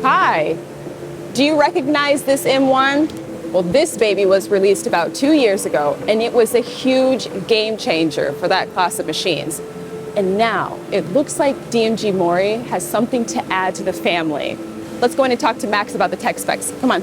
Hi, do you recognize this M1? Well, this baby was released about 2 years ago, and it was a huge game changer for that class of machines. And now it looks like DMG MORI has something to add to the family. Let's go in and talk to Max about the tech specs. Come on.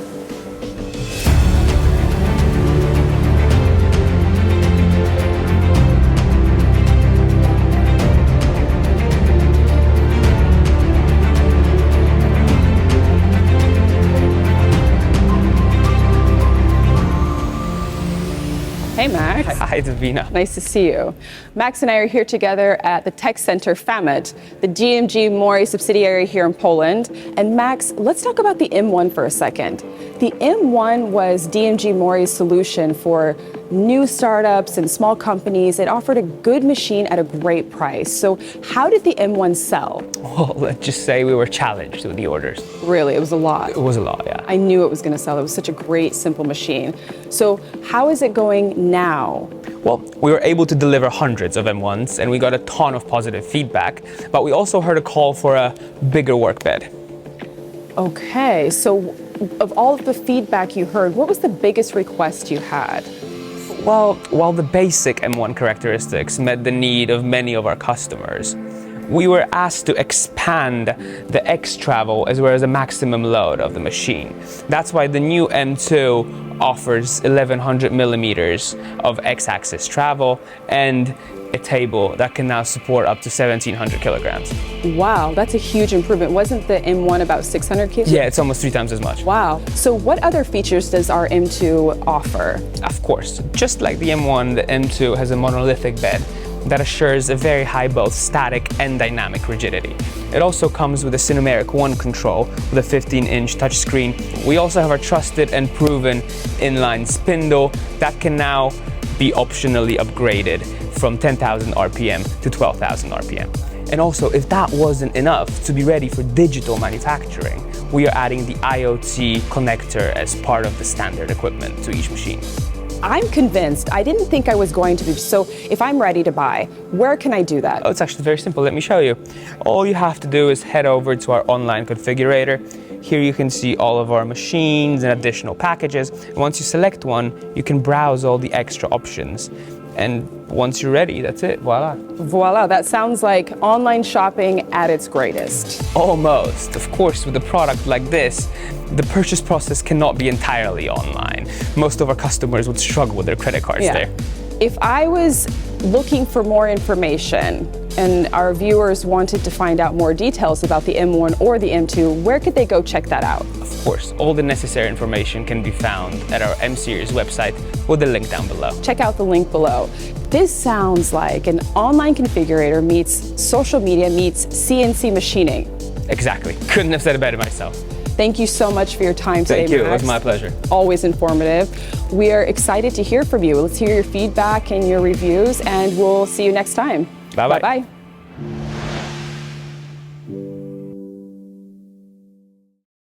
Hey, Max. Hi, Davina. Nice to see you. Max and I are here together at the Tech Center FAMET, the DMG MORI subsidiary here in Poland. And Max, let's talk about the M1 for a second. The M1 was DMG MORI's solution for new startups and small companies. It offered a good machine at a great price. So how did the M1 sell? Well, let's just say we were challenged with the orders. Really, it was a lot. It was a lot, yeah. I knew it was going to sell. It was such a great, simple machine. So how is it going now? Well, we were able to deliver hundreds of M1s and we got a ton of positive feedback, but we also heard a call for a bigger workbed. Okay, so of all of the feedback you heard, what was the biggest request you had? Well, while the basic M1 characteristics met the need of many of our customers, we were asked to expand the X travel as well as the maximum load of the machine. That's why the new M2 offers 1100 millimeters of X-axis travel and a table that can now support up to 1700 kilograms. Wow, that's a huge improvement. Wasn't the M1 about 600 kilos? Yeah, it's almost 3 times as much. Wow. So what other features does our M2 offer? Of course, just like the M1, the M2 has a monolithic bed that assures a very high both static and dynamic rigidity. It also comes with a Cinemeric 1 control with a 15-inch touchscreen. We also have our trusted and proven inline spindle that can now be optionally upgraded from 10,000 RPM to 12,000 RPM. And also, if that wasn't enough to be ready for digital manufacturing, we are adding the IoT connector as part of the standard equipment to each machine. I'm convinced. I didn't think I was going to be. So if I'm ready to buy, where can I do that? Oh, it's actually very simple. Let me show you. All you have to do is head over to our online configurator. Here you can see all of our machines and additional packages. And once you select one, you can browse all the extra options. And once you're ready, that's it. Voila. Voila, that sounds like online shopping at its greatest. Almost. Of course, with a product like this, the purchase process cannot be entirely online. Most of our customers would struggle with their credit cards there. If I was looking for more information and our viewers wanted to find out more details about the M1 or the M2, where could they go check that out? Of course, all the necessary information can be found at our M-Series website with the link down below. Check out the link below. This sounds like an online configurator meets social media meets CNC machining. Exactly. Couldn't have said it better myself. Thank you so much for your time today, Thank you. Max. It was my pleasure. Always informative. We are excited to hear from you. Let's hear your feedback and your reviews, and we'll see you next time. Bye-bye. Bye-bye.